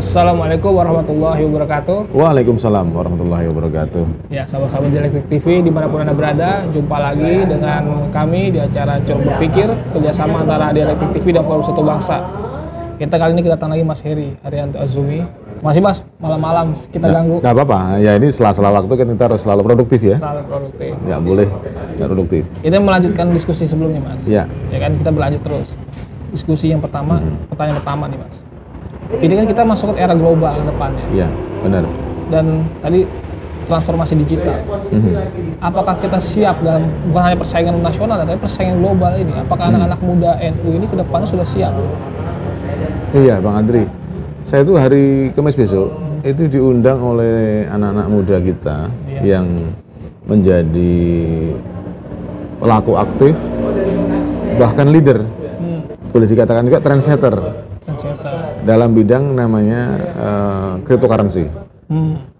Assalamualaikum warahmatullahi wabarakatuh. Waalaikumsalam warahmatullahi wabarakatuh. Ya, sahabat-sahabat Dialektik TV dimanapun Anda berada, jumpa lagi dengan kami di acara Curug Berpikir, kerjasama antara Dialektik TV dan Forum Satu Bangsa. Kali ini kedatangan lagi Mas Heri Haryanto Azumi. Masih Mas, malam-malam kita ganggu. Nggak apa-apa, ya ini sela-sela waktu kan kita harus selalu produktif ya. Selalu produktif. Ya boleh, nggak produktif. Kita melanjutkan diskusi sebelumnya Mas. Iya. Ya kan, kita berlanjut terus. Diskusi yang pertama, pertanyaan pertama nih Mas. Ini kan kita masuk ke era global ke depannya. Iya, benar. Dan tadi transformasi digital. Apakah kita siap dalam bukan hanya persaingan nasional, tapi persaingan global ini? Apakah anak-anak muda NU ini ke depannya sudah siap? Iya, Bang Andri. Saya tuh hari Kamis besok itu diundang oleh anak-anak muda kita yang menjadi pelaku aktif, bahkan leader. Boleh dikatakan juga trendsetter dalam bidang namanya cryptocurrency.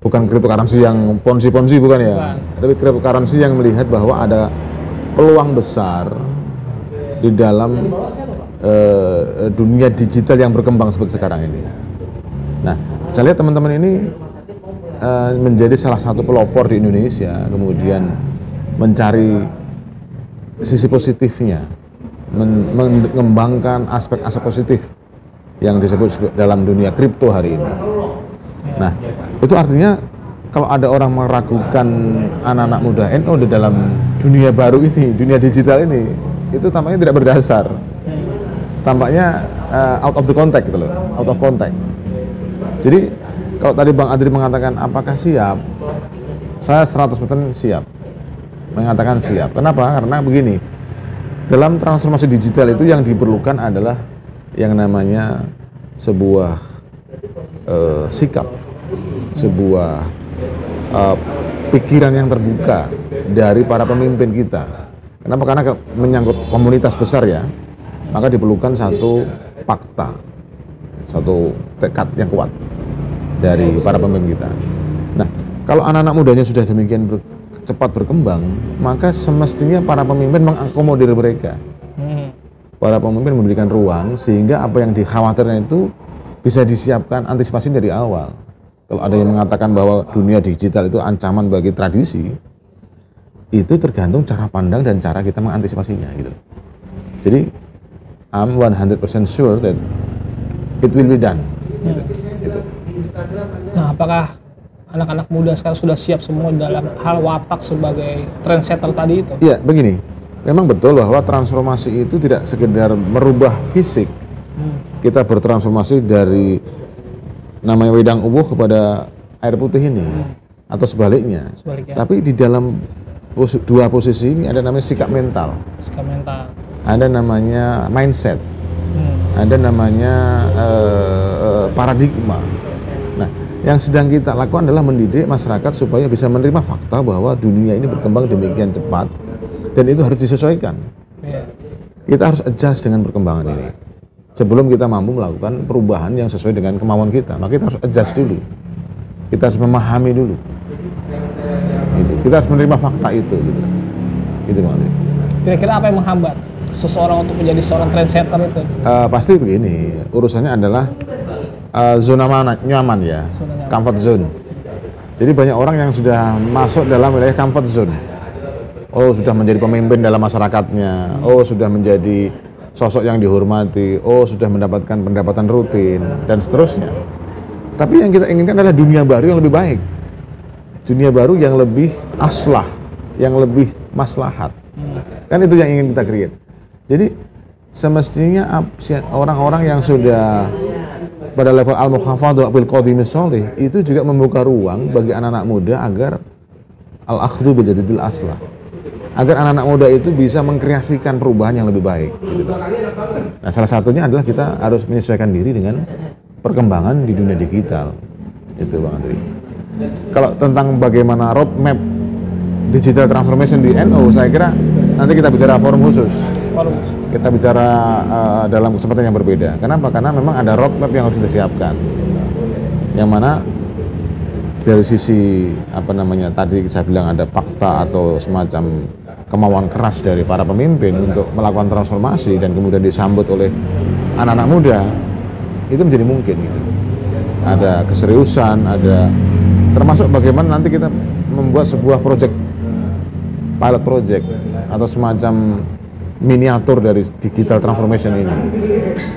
Bukan cryptocurrency yang ponzi-ponzi, bukan ya, tapi cryptocurrency yang melihat bahwa ada peluang besar di dalam dunia digital yang berkembang seperti sekarang ini. Nah, saya lihat teman-teman ini menjadi salah satu pelopor di Indonesia, kemudian mencari sisi positifnya, mengembangkan aspek-aspek positif yang disebut dalam dunia kripto hari ini. Nah, itu artinya kalau ada orang meragukan anak-anak muda NU di dalam dunia baru ini, dunia digital ini, itu tampaknya tidak berdasar. Tampaknya out of the context gitu loh, out of context. Jadi kalau tadi Bang Adri mengatakan apakah siap, saya 100% siap, mengatakan siap. Kenapa? Karena begini, dalam transformasi digital itu yang diperlukan adalah yang namanya sebuah sikap, sebuah pikiran yang terbuka dari para pemimpin kita. Kenapa? Karena menyangkut komunitas besar ya, maka diperlukan satu fakta, satu tekad yang kuat dari para pemimpin kita. Nah, kalau anak-anak mudanya sudah demikian cepat berkembang, maka semestinya para pemimpin mengakomodir mereka. Para pemimpin memberikan ruang sehingga apa yang dikhawatirkan itu bisa disiapkan antisipasi dari awal. Kalau ada yang mengatakan bahwa dunia digital itu ancaman bagi tradisi, itu tergantung cara pandang dan cara kita mengantisipasinya gitu. Jadi I'm 100% sure that it will be done. Gitu. Nah, apakah anak-anak muda sekarang sudah siap semua dalam hal watak sebagai trendsetter tadi itu? Iya, begini. Memang betul bahwa transformasi itu tidak sekedar merubah fisik. Kita bertransformasi dari namanya wedang uwuh kepada air putih ini, atau sebaliknya. Tapi di dalam dua posisi ini ada namanya sikap mental. Sikap mental. Ada namanya mindset. Ada namanya paradigma. Nah, yang sedang kita lakukan adalah mendidik masyarakat supaya bisa menerima fakta bahwa dunia ini berkembang demikian cepat dan itu harus disesuaikan. Kita harus adjust dengan perkembangan ini. Sebelum kita mampu melakukan perubahan yang sesuai dengan kemauan kita, maka kita harus adjust dulu. Kita harus memahami dulu. Gitu. Kita harus menerima fakta itu. Gitu. Gitu, Bang Andri. Kira-kira apa yang menghambat seseorang untuk menjadi seorang trendsetter itu? Pasti begini, urusannya adalah zona nyaman ya, comfort zone. Jadi banyak orang yang sudah masuk dalam wilayah comfort zone. Oh, sudah menjadi pemimpin dalam masyarakatnya. Oh, sudah menjadi sosok yang dihormati. Oh, sudah mendapatkan pendapatan rutin dan seterusnya. Tapi yang kita inginkan adalah dunia baru yang lebih baik. Dunia baru yang lebih aslah, yang lebih maslahat. Kan itu yang ingin kita create. Jadi semestinya orang-orang yang sudah pada level al-mukhafadhah bil qadimis sholih itu juga membuka ruang bagi anak-anak muda agar al-akhdhu bil jadidil aslah. Agar anak-anak muda itu bisa mengkreasikan perubahan yang lebih baik. Gitu. Nah, salah satunya adalah kita harus menyesuaikan diri dengan perkembangan di dunia digital. Itu Bang Andri. Kalau tentang bagaimana roadmap digital transformation di NU, saya kira nanti kita bicara forum khusus. Kita bicara dalam kesempatan yang berbeda. Kenapa? Karena memang ada roadmap yang harus disiapkan. Yang mana dari sisi tadi saya bilang ada fakta atau semacam kemauan keras dari para pemimpin untuk melakukan transformasi dan kemudian disambut oleh anak-anak muda, itu menjadi mungkin gitu. ada keseriusan, ada termasuk bagaimana nanti kita membuat sebuah pilot project atau semacam miniatur dari digital transformation ini.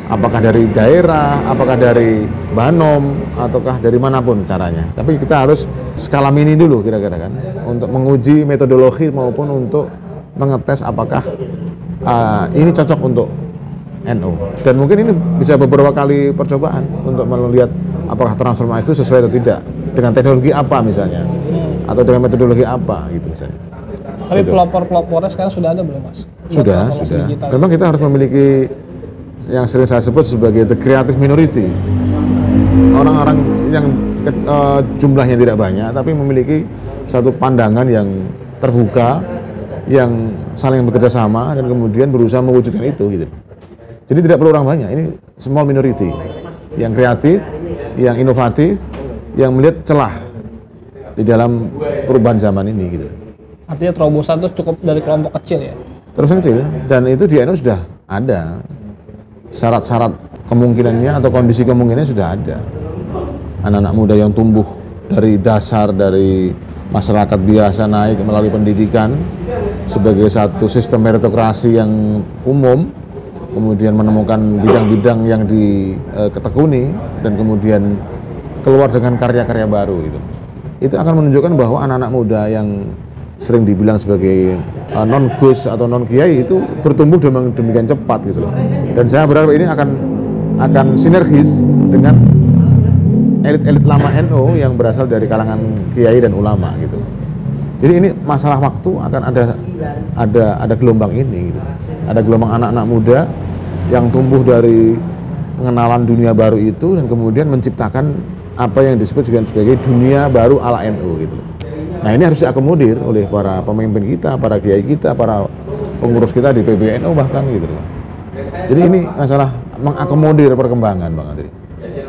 Apakah dari daerah, apakah dari Banom, ataukah dari manapun caranya. Tapi kita harus skala mini dulu kira-kira kan, untuk menguji metodologi maupun untuk mengetes apakah ini cocok untuk NU. Dan mungkin ini bisa beberapa kali percobaan untuk melihat apakah transformasi itu sesuai atau tidak dengan teknologi apa misalnya, atau dengan metodologi apa gitu misalnya. Tapi pelopor-pelopornya sekarang sudah ada belum, Mas? Sudah. Memang kita harus memiliki yang sering saya sebut sebagai the creative minority. Orang-orang yang jumlahnya tidak banyak, tapi memiliki satu pandangan yang terbuka, yang saling bekerja sama, dan kemudian berusaha mewujudkan itu gitu. Jadi tidak perlu orang banyak, ini small minority yang kreatif, yang inovatif, yang melihat celah di dalam perubahan zaman ini gitu. Artinya terobosan itu cukup dari kelompok kecil ya? Terobosan kecil, dan itu di NU sudah ada. Syarat-syarat kemungkinannya atau kondisi kemungkinannya sudah ada. Anak-anak muda yang tumbuh dari dasar, dari masyarakat biasa naik melalui pendidikan sebagai satu sistem meritokrasi yang umum, kemudian menemukan bidang-bidang yang diketekuni, dan kemudian keluar dengan karya-karya baru itu. Itu akan menunjukkan bahwa anak-anak muda yang sering dibilang sebagai non-gus atau non-kiai itu bertumbuh demikian cepat gitu loh. Dan saya berharap ini akan sinergis dengan elit-elit lama NU yang berasal dari kalangan kiai dan ulama gitu. Jadi ini masalah waktu, akan ada gelombang ini gitu. Ada gelombang anak-anak muda yang tumbuh dari pengenalan dunia baru itu dan kemudian menciptakan apa yang disebut sebagai dunia baru ala NU gitu. Nah ini harus diakomodir oleh para pemimpin kita, para kiai kita, para pengurus kita di PBNU bahkan gitu. Jadi ini masalah mengakomodir perkembangan, Bang Andri.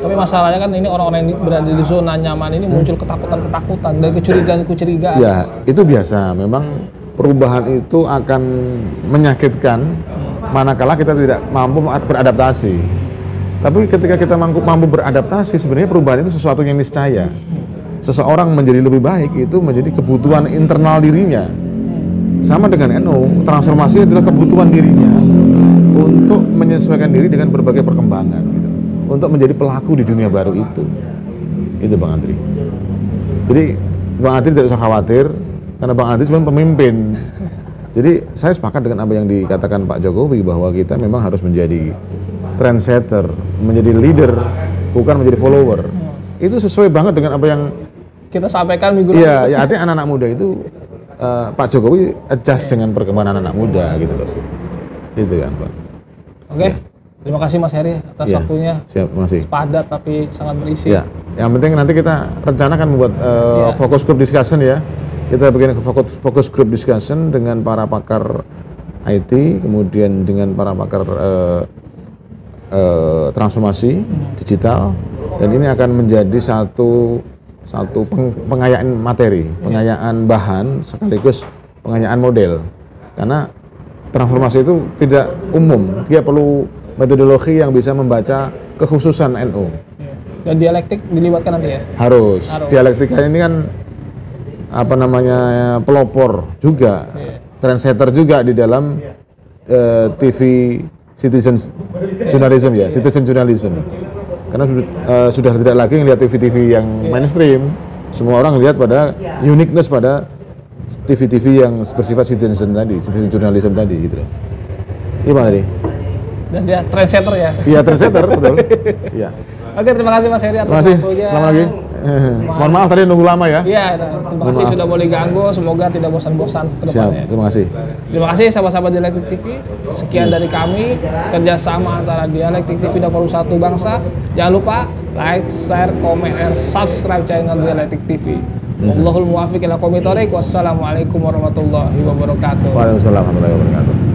Tapi masalahnya kan ini orang-orang yang berada di zona nyaman ini muncul ketakutan-ketakutan dan kecurigaan-kecurigaan. Ya, itu biasa. Memang perubahan itu akan menyakitkan manakala kita tidak mampu beradaptasi. Tapi ketika kita mampu beradaptasi, sebenarnya perubahan itu sesuatu yang niscaya. Seseorang menjadi lebih baik itu menjadi kebutuhan internal dirinya. Sama dengan NU, transformasi adalah kebutuhan dirinya untuk menyesuaikan diri dengan berbagai perkembangan gitu. Untuk menjadi pelaku di dunia baru itu Bang Andri. Jadi Bang Andri tidak usah khawatir, karena Bang Andri sebenarnya pemimpin. Jadi saya sepakat dengan apa yang dikatakan Pak Jokowi, bahwa kita memang harus menjadi trendsetter, menjadi leader, bukan menjadi follower. Itu sesuai banget dengan apa yang kita sampaikan minggu lalu. Iya, ya artinya anak-anak muda itu Pak Jokowi adjust dengan perkembangan anak-anak muda gitu loh. Itu kan, Pak. Oke. Ya. Terima kasih Mas Heri atas waktunya. Siap, terima kasih. Padat tapi sangat berisi. Ya, yang penting nanti kita rencanakan membuat focus group discussion ya. Kita bikin focus group discussion dengan para pakar IT, kemudian dengan para pakar transformasi digital, dan ini akan menjadi satu pengayaan materi, pengayaan bahan sekaligus pengayaan model. Karena transformasi itu tidak umum, dia perlu metodologi yang bisa membaca kekhususan NU. Dan dialektik dilibatkan nanti ya? Harus. Dialektika ini kan pelopor juga, trendsetter juga di dalam TV citizen journalism ya, citizen journalism. Karena sudah tidak lagi melihat TV-TV yang mainstream, semua orang lihat pada uniqueness pada TV-TV yang bersifat citizen journalism tadi gitu. Iya Bang Adi. Dan dia trendsetter ya? Iya trendsetter, betul. Iya. Oke, terima kasih Mas Heri atas waktunya. Selamat lagi. Mohon maaf tadi nunggu lama ya. Iya, terima kasih sudah boleh ganggu. Semoga tidak bosan-bosan ke depannya. Siap, terima kasih. Terima kasih sahabat-sahabat Dialektik TV. Sekian dari kami, kerjasama antara Dialektik TV dan Forum Satu Bangsa. Jangan lupa like, share, komen, dan subscribe channel Dialektik TV. Wallahul muwaffiq ila aqwamit thoriq. Wassalamualaikum warahmatullahi wabarakatuh. Waalaikumsalam warahmatullahi wabarakatuh.